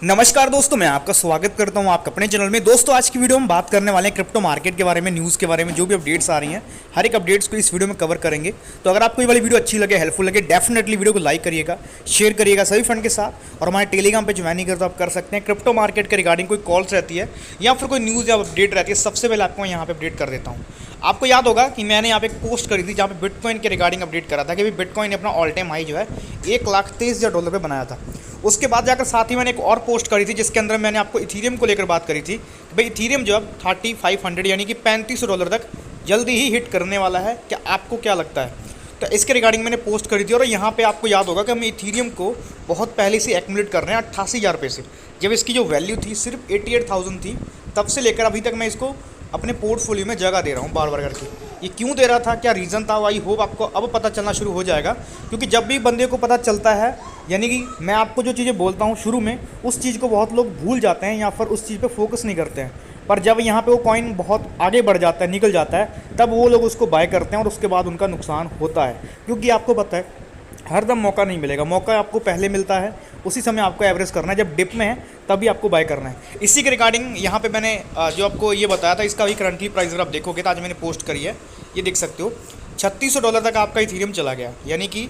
नमस्कार दोस्तों, मैं आपका स्वागत करता हूं आपके अपने चैनल में। दोस्तों, आज की वीडियो हम बात करने वाले हैं क्रिप्टो मार्केट के बारे में, न्यूज़ के बारे में, जो भी अपडेट्स आ रही हैं हर एक अपडेट्स को इस वीडियो में कवर करेंगे। तो अगर आपको ये वाली वीडियो अच्छी लगे, हेल्पफुल लगे, डेफिनेटली वीडियो को लाइक करिएगा, शेयर करिएगा सभी फ्रेंड के साथ। और हमारे टेलीग्राम पे ज्वाइन नहीं कर तो आप कर सकते हैं। क्रिप्टो मार्केट के रिगार्डिंग कोई कॉल्स रहती है या फिर कोई न्यूज़ या अपडेट रहती है, सबसे पहले आपको यहाँ पे अपडेट कर देता हूँ। आपको याद होगा कि मैंने यहाँ पे एक पोस्ट करी थी जहाँ पे बिटकॉइन के रिगार्डिंग अपडेट करा था कि भाई बिटकॉइन ने अपना ऑल टाइम हाई जो है $1,23,000 पे बनाया था। उसके बाद जाकर साथ ही मैंने एक और पोस्ट करी थी जिसके अंदर मैंने आपको इथीरियम को लेकर बात करी थी कि भाई इथीरियम जो अब 3500 यानी कि $3500 तक जल्दी ही हिट करने वाला है। क्या आपको क्या लगता है? तो इसके रिगार्डिंग मैंने पोस्ट करी थी। और यहाँ पे आपको याद होगा कि हम इथीरियम को बहुत पहले से एक्यूमुलेट कर रहे हैं 88,000 रुपये से। जब इसकी जो वैल्यू थी सिर्फ 88,000 थी, तब से लेकर अभी तक मैं इसको अपने पोर्टफोलियो में जगह दे रहा हूँ बार बार करके। ये क्यों दे रहा था, क्या रीज़न था, आई होप आपको अब पता चलना शुरू हो जाएगा। क्योंकि जब भी बंदे को पता चलता है, यानी कि मैं आपको जो चीज़ें बोलता हूँ शुरू में, उस चीज़ को बहुत लोग भूल जाते हैं या फिर उस चीज़ पे फोकस नहीं करते हैं। पर जब यहाँ पे वो कॉइन बहुत आगे बढ़ जाता है, निकल जाता है, तब वो लोग उसको बाय करते हैं और उसके बाद उनका नुकसान होता है। क्योंकि आपको पता है हरदम मौका नहीं मिलेगा, मौका आपको पहले मिलता है, उसी समय आपको एवरेज करना है। जब डिप में है तभी आपको बाय करना है। इसी के रिगार्डिंग यहाँ पे मैंने जो आपको ये बताया था, इसका भी करंटली प्राइस अगर आप देखोगे तो आज मैंने पोस्ट करी है, ये देख सकते हो $3600 तक आपका इथीरियम चला गया। यानी कि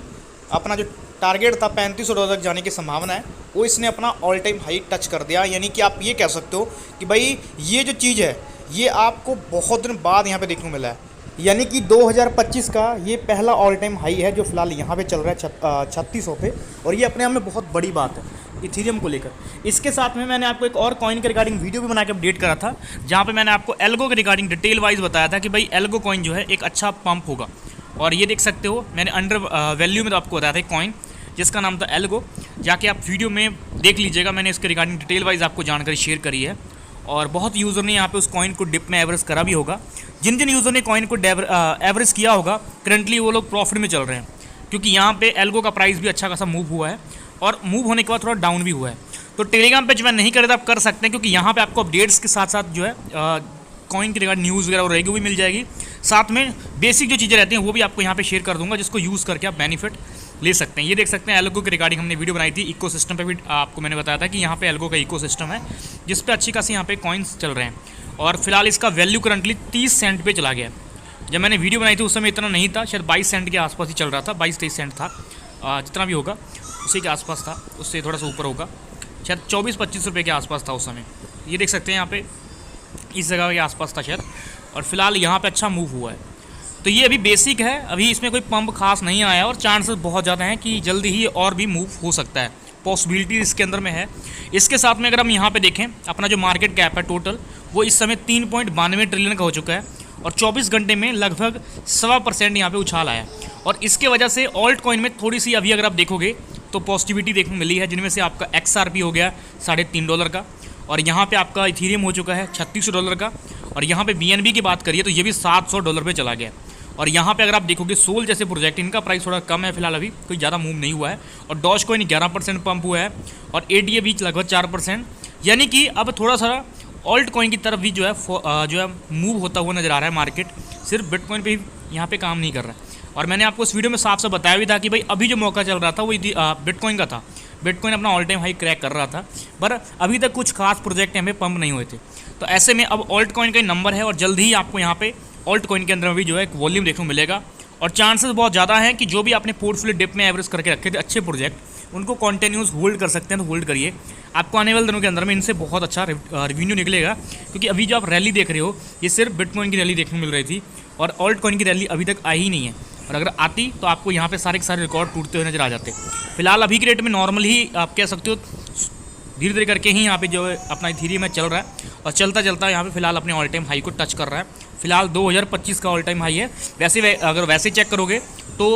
अपना जो टारगेट था $3500 तक जाने की संभावना है, वो इसने अपना ऑल टाइम हाई टच कर दिया। यानी कि आप ये कह सकते हो कि भाई ये जो चीज़ है ये आपको बहुत दिन बाद यहाँ पे देखने को मिला है। यानी कि 2025 का ये पहला ऑल टाइम हाई है जो फिलहाल यहाँ पे चल रहा है 3600 पे। और ये अपने आप में बहुत बड़ी बात है इथीरियम को लेकर। इसके साथ में मैंने आपको एक और कॉइन के रिगार्डिंग वीडियो भी बना के अपडेट करा था, जहाँ पे मैंने आपको एल्गो के रिगार्डिंग डिटेल वाइज बताया था कि भाई एल्गो कॉइन जो है एक अच्छा पंप होगा। और ये देख सकते हो मैंने अंडर वैल्यू में तो आपको बताया था कॉइन जिसका नाम था एल्गो। जाके आप वीडियो में देख लीजिएगा, मैंने इसके रिगार्डिंग डिटेल वाइज आपको जानकारी शेयर करी है। और बहुत यूज़र ने यहाँ पे उस कॉइन को डिप में एवरेज करा भी होगा। जिन जिन यूज़र ने कॉइन को एवरेज किया होगा, करंटली वो लोग प्रॉफिट में चल रहे हैं। क्योंकि यहाँ पे एल्गो का प्राइस भी अच्छा खासा मूव हुआ है और मूव होने के बाद थोड़ा डाउन भी हुआ है। तो टेलीग्राम पे ज्वाइन नहीं करे तो आप कर सकते हैं, क्योंकि यहाँ पे आपको अपडेट्स के साथ साथ जो है कॉइन के रिगार्ड न्यूज़ वगैरह रहेगी वो भी मिल जाएगी। साथ में बेसिक जो चीज़ें रहती हैं वो भी आपको यहाँ पे शेयर कर दूंगा, जिसको यूज़ करके आप बेनिफिट ले सकते हैं। ये देख सकते हैं एल्गो के रिगार्डिंग हमने वीडियो बनाई थी। इकोसिस्टम पे भी आपको मैंने बताया था कि यहाँ पे एल्गो का इकोसिस्टम है जिस पे अच्छी खासी यहाँ पे कॉइन्स चल रहे हैं। और फिलहाल इसका वैल्यू करंटली 30 सेंट पे चला गया। जब मैंने वीडियो बनाई थी उस समय इतना नहीं था, शायद 22 सेंट के आसपास ही चल रहा था, 22-23 सेंट था। जितना भी होगा उसी के आसपास था, उससे थोड़ा सा ऊपर होगा, शायद 24-25 रुपये के आसपास था उस समय। ये देख सकते हैं यहाँ पे इस जगह के आसपास था शायद। और फिलहाल यहाँ पे अच्छा मूव हुआ है। तो ये अभी बेसिक है, अभी इसमें कोई पंप खास नहीं आया और चांसेस बहुत ज़्यादा हैं कि जल्दी ही और भी मूव हो सकता है, पॉसिबिलिटी इसके अंदर में है। इसके साथ में अगर हम यहाँ पे देखें, अपना जो मार्केट कैप है टोटल वो इस समय 3.92 ट्रिलियन का हो चुका है और 24 घंटे में लगभग 1.25% यहाँ पे उछाल आया। और इसके वजह से ऑल्ट कॉइन में थोड़ी सी अभी अगर आप देखोगे तो पॉजिटिविटी देखने मिली है, जिनमें से आपका XRP हो गया $3.5 का, और यहाँ पे आपका इथीरियम हो चुका है $3600 का, और यहाँ पे BNB की बात करिए तो ये भी $700 पे चला गया। और यहाँ पे अगर आप देखोगे सोल जैसे प्रोजेक्ट, इनका प्राइस थोड़ा कम है फिलहाल, अभी कोई ज़्यादा मूव नहीं हुआ है। और डॉज कॉइन 11% पंप हुआ है और ADA भी लगभग 4%। यानी कि अब थोड़ा सा ऑल्ट कॉइन की तरफ भी जो है मूव होता हुआ नज़र आ रहा है मार्केट। सिर्फ बिटकॉइन पे यहाँ पे काम नहीं कर रहा है। और मैंने आपको इस वीडियो में साफ साफ बताया भी था कि भाई अभी जो मौका चल रहा था वो बिटकॉइन का था। बिटकॉइन अपना ऑल टाइम हाई क्रैक कर रहा था, पर अभी तक कुछ खास प्रोजेक्ट हमें पंप नहीं हुए थे। तो ऐसे में अब ऑल्ट कॉइन का नंबर है और जल्द ही आपको यहाँ पे ऑल्ट कॉइन के अंदर भी जो है एक वॉल्यूम देखने को मिलेगा। और चांसेस बहुत ज़्यादा हैं कि जो भी आपने पोर्टफोलियो डिप में एवरेज करके रखे थे अच्छे प्रोजेक्ट, उनको कॉन्टिन्यूस होल्ड कर सकते हैं तो होल्ड करिए। आपको आने वाले दिनों के अंदर में इनसे बहुत अच्छा रिवेन्यू निकलेगा। क्योंकि अभी जो आप रैली देख रहे हो ये सिर्फ बिटकॉइन की रैली देखने को मिल रही थी और ऑल्ट कॉइन की रैली अभी तक आई ही नहीं है। और अगर आती तो आपको यहाँ पे सारे के सारे रिकॉर्ड टूटते हुए नजर आ जाते। फिलहाल अभी के रेट में नॉर्मल ही आप कह सकते हो, धीरे धीरे करके ही यहाँ पे जो है अपना इथीरियम में चल रहा है और चलता चलता यहाँ पे फिलहाल अपने ऑल टाइम हाई को टच कर रहा है। फिलहाल 2025 का ऑल टाइम हाई है। वैसे अगर वैसे चेक करोगे तो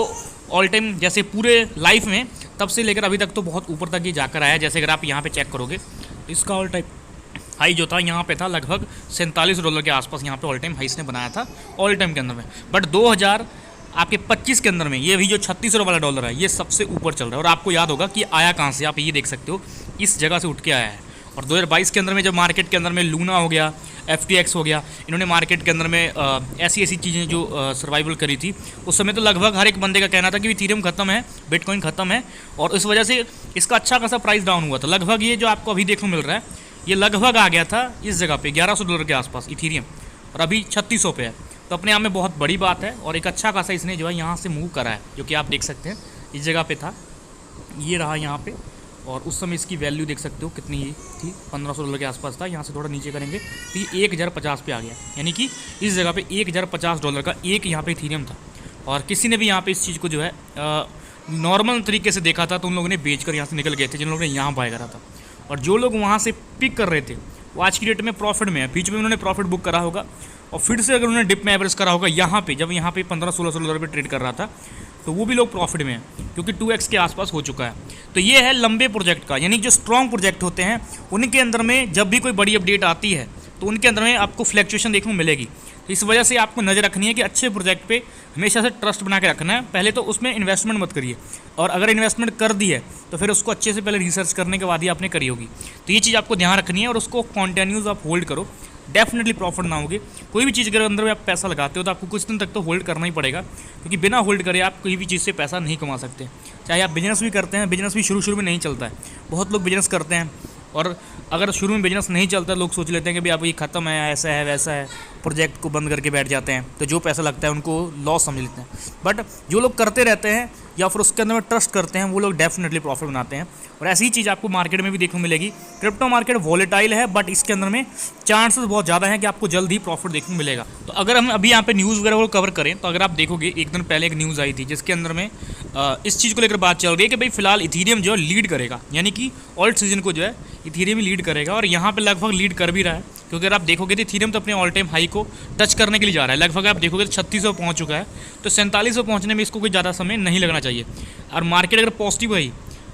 ऑल टाइम जैसे पूरे लाइफ में तब से लेकर अभी तक तो बहुत ऊपर तक ही जाकर आया। जैसे अगर आप यहाँ पे चेक करोगे तो इसका ऑल टाइम हाई जो था यहाँ पे था लगभग $47 के आसपास, यहाँ पे ऑल टाइम हाई इसने बनाया था ऑल टाइम के अंदर में। बट 2025 के अंदर में ये भी जो $3600 वाला डॉलर है ये सबसे ऊपर चल रहा है। और आपको याद होगा कि आया कहाँ से, आप ये देख सकते हो इस जगह से उठ के आया है और 2022 के अंदर में जब मार्केट के अंदर में लूना हो गया, FTX हो गया, इन्होंने मार्केट के अंदर में ऐसी चीज़ें जो सर्वाइवल करी थी, उस समय तो लगभग हर एक बंदे का कहना था कि इथेरियम खत्म है, बिटकॉइन खत्म है, और इस वजह से इसका अच्छा खासा प्राइस डाउन हुआ था। लगभग ये जो आपको अभी देखने को मिल रहा है, ये लगभग आ गया था इस जगह पे $1100 के आसपास इथेरियम, और अभी 3600 पे है। तो अपने आप में बहुत बड़ी बात है, और एक अच्छा खासा इसने जो है यहाँ से मूव करा है, जो कि आप देख सकते हैं इस जगह पे था, ये रहा यहाँ पे, और उस समय इसकी वैल्यू देख सकते हो कितनी थी, $1500 के आसपास था। यहाँ से थोड़ा नीचे करेंगे तो ये 1050 पे आ गया, यानी कि इस जगह पे $1050 का एक यहाँ पे इथेरियम था। और किसी ने भी यहाँ पे इस चीज़ को जो है नॉर्मल तरीके से देखा था, तो उन लोगों ने बेचकर यहाँ से निकल गए थे, जिन लोगों ने यहाँ बाय करा था। और जो लोग वहाँ से पिक कर रहे थे वो आज की डेट में प्रॉफिट में है। बीच में उन्होंने प्रॉफिट बुक करा होगा, और फिर से अगर उन्होंने डिप में एवरेज करा होगा यहाँ पे, जब यहाँ पे $1500-1600 पे ट्रेड कर रहा था, तो वो भी लोग प्रॉफिट में हैं, क्योंकि 2x के आसपास हो चुका है। तो ये है लंबे प्रोजेक्ट का, यानी जो स्ट्रॉन्ग प्रोजेक्ट होते हैं उनके अंदर में जब भी कोई बड़ी अपडेट आती है तो उनके अंदर में आपको फ्लैक्चुएशन देखने को मिलेगी। तो इस वजह से आपको नज़र रखनी है कि अच्छे प्रोजेक्ट पे हमेशा से ट्रस्ट बना के रखना है। पहले तो उसमें इन्वेस्टमेंट मत करिए, और अगर इन्वेस्टमेंट कर दी है तो फिर उसको अच्छे से पहले रिसर्च करने के बाद ही आपने करी होगी। तो ये चीज़ आपको ध्यान रखनी है, और उसको कॉन्टिन्यूस आप होल्ड करो, डेफिनेटली प्रॉफिट ना होगी। कोई भी चीज़ अगर अंदर में आप पैसा लगाते हो तो आपको कुछ दिन तक तो होल्ड करना ही पड़ेगा, क्योंकि बिना होल्ड करे आप कोई भी चीज़ से पैसा नहीं कमा सकते। चाहे आप बिजनेस भी करते हैं, बिजनेस भी शुरू में नहीं चलता है। बहुत लोग बिजनेस करते हैं, और अगर शुरू में बिजनेस नहीं चलता, लोग सोच लेते हैं कि भाई अब ये ख़त्म है, ऐसा है वैसा है, प्रोजेक्ट को बंद करके बैठ जाते हैं, तो जो पैसा लगता है उनको लॉस समझ लेते हैं। बट जो लोग करते रहते हैं या फिर उसके अंदर में ट्रस्ट करते हैं, वो लोग डेफिनेटली प्रॉफिट बनाते हैं। और ऐसी ही चीज़ आपको मार्केट में भी देखने को मिलेगी। क्रिप्टो मार्केट वॉलेटाइल है, बट इसके अंदर में चांसेस बहुत ज़्यादा है कि आपको जल्द ही प्रॉफिट देखने को मिलेगा। तो अगर हम अभी यहाँ पे न्यूज़ वगैरह को कवर करें, तो अगर आप देखोगे एक दिन पहले एक न्यूज़ आई थी जिसके अंदर में इस चीज़ को लेकर बात चल रही है कि भाई फिलहाल इथेरियम जो है लीड करेगा, यानी कि ऑल्ट सीजन को जो है इथेरियम ही लीड करेगा, और यहाँ पे लगभग लीड कर भी रहा है। क्योंकि अगर आप देखोगे तो इथेरियम तो अपने ऑल टाइम हाई को टच करने के लिए जा रहा है। लगभग आप देखोगे तो 3600 पहुँच चुका है, तो 4700 पहुँचने में इसको कोई ज़्यादा समय नहीं लगना चाहिए। और मार्केट अगर पॉजिटिव रही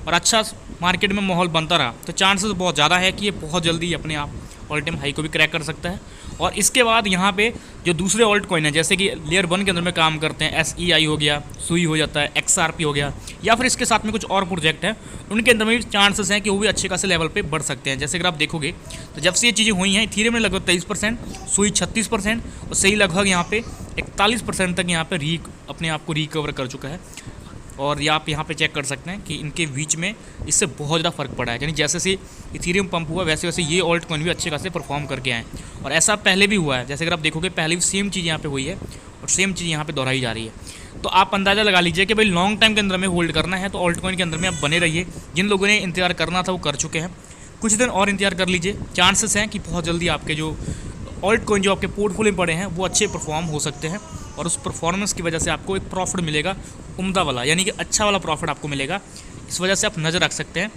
और अच्छा मार्केट में माहौल बनता रहा, तो चांसेस बहुत ज़्यादा है कि ये बहुत जल्दी अपने आप ऑल टाइम हाई को भी क्रैक कर सकता है। और इसके बाद यहाँ पे जो दूसरे ऑल्ट कॉइन है, जैसे कि लेयर 1 के अंदर में काम करते हैं, SEI हो गया, सुई हो जाता है, XRP हो गया, या फिर इसके साथ में कुछ और प्रोजेक्ट हैं, उनके अंदर में भी चांसेस हैं कि वो भी अच्छे खासे लेवल पे बढ़ सकते हैं। जैसे अगर आप देखोगे तो जब से ये चीज़ें हुई हैं, इथेरियम में लगभग 23%, सुई 36%, और सही लगभग यहाँ पे 41% तक यहाँ पे अपने आप को रिकवर कर चुका है। और ये आप यहाँ पे चेक कर सकते हैं कि इनके बीच में इससे बहुत ज़्यादा फर्क पड़ा है, यानी जैसे से इथेरियम पंप हुआ वैसे वैसे ये ऑल्ट कॉइन भी अच्छे खासे परफॉर्म करके आए। और ऐसा पहले भी हुआ है, जैसे अगर आप देखोगे पहले भी सेम चीज़ यहाँ पे हुई है, और सेम चीज़ यहाँ पे दोहराई जा रही है। तो आप अंदाज़ा लगा लीजिए कि भाई लॉन्ग टाइम के अंदर में होल्ड करना है तो ऑल्ट कॉइन के अंदर में आप बने रहिए। जिन लोगों ने इंतजार करना था वो कर चुके हैं, कुछ दिन और इंतजार कर लीजिए। चांसेस हैं कि बहुत जल्दी आपके जो ऑल्ट कॉइन जो आपके पोर्टफोलियो में पड़े हैं वो अच्छे परफॉर्म हो सकते हैं, और उस परफॉर्मेंस की वजह से आपको एक प्रॉफिट मिलेगा, उम्दा वाला, यानी कि अच्छा वाला प्रॉफिट आपको मिलेगा। इस वजह से आप नज़र रख सकते हैं।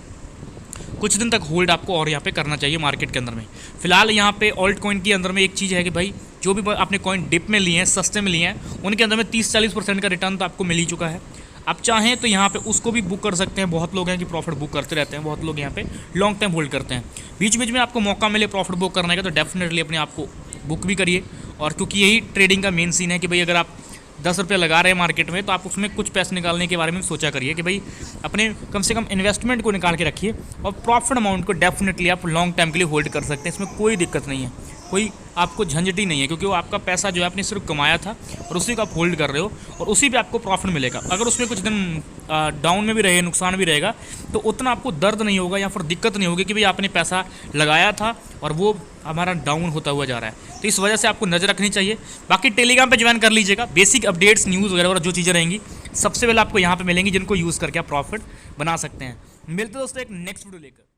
कुछ दिन तक होल्ड आपको और यहाँ पे करना चाहिए मार्केट के अंदर में। फिलहाल यहाँ पे ऑल्ट कॉइन के अंदर में एक चीज़ है कि भाई जो भी आपने कॉइन डिप में लिए हैं, सस्ते में लिए हैं, उनके अंदर में 30-40% का रिटर्न तो आपको मिल ही चुका है। आप चाहें तो यहाँ पे उसको भी बुक कर सकते हैं। बहुत लोग हैं कि प्रॉफिट बुक करते रहते हैं, बहुत लोग यहाँ पे लॉन्ग टाइम होल्ड करते हैं। बीच बीच में आपको मौका मिले प्रॉफिट बुक करने का तो डेफिनेटली अपने आप को बुक भी करिए। और क्योंकि यही ट्रेडिंग का मेन सीन है कि भाई अगर आप 10 रुपये लगा रहे हैं मार्केट में, तो आप उसमें कुछ पैसे निकालने के बारे में सोचा करिए कि भाई अपने कम से कम इन्वेस्टमेंट को निकाल के रखिए, और प्रॉफिट अमाउंट को डेफिनेटली आप लॉन्ग टाइम के लिए होल्ड कर सकते हैं। इसमें कोई दिक्कत नहीं है, कोई आपको झंझट ही नहीं है, क्योंकि वो आपका पैसा जो है आपने सिर्फ कमाया था और उसी को आप होल्ड कर रहे हो, और उसी पे आपको प्रॉफिट मिलेगा। अगर उसमें कुछ दिन डाउन में भी रहे, नुकसान भी रहेगा, तो उतना आपको दर्द नहीं होगा या फिर दिक्कत नहीं होगी कि भाई आपने पैसा लगाया था और वो हमारा डाउन होता हुआ जा रहा है। तो इस वजह से आपको नज़र रखनी चाहिए। बाकी टेलीग्राम पे ज्वाइन कर लीजिएगा, बेसिक अपडेट्स, न्यूज़ वगैरह और जो चीज़ें रहेंगी सबसे पहले आपको यहाँ पे मिलेंगी, जिनको यूज़ करके आप प्रॉफिट बना सकते हैं। मिलते हैं दोस्तों एक नेक्स्ट वीडियो लेकर।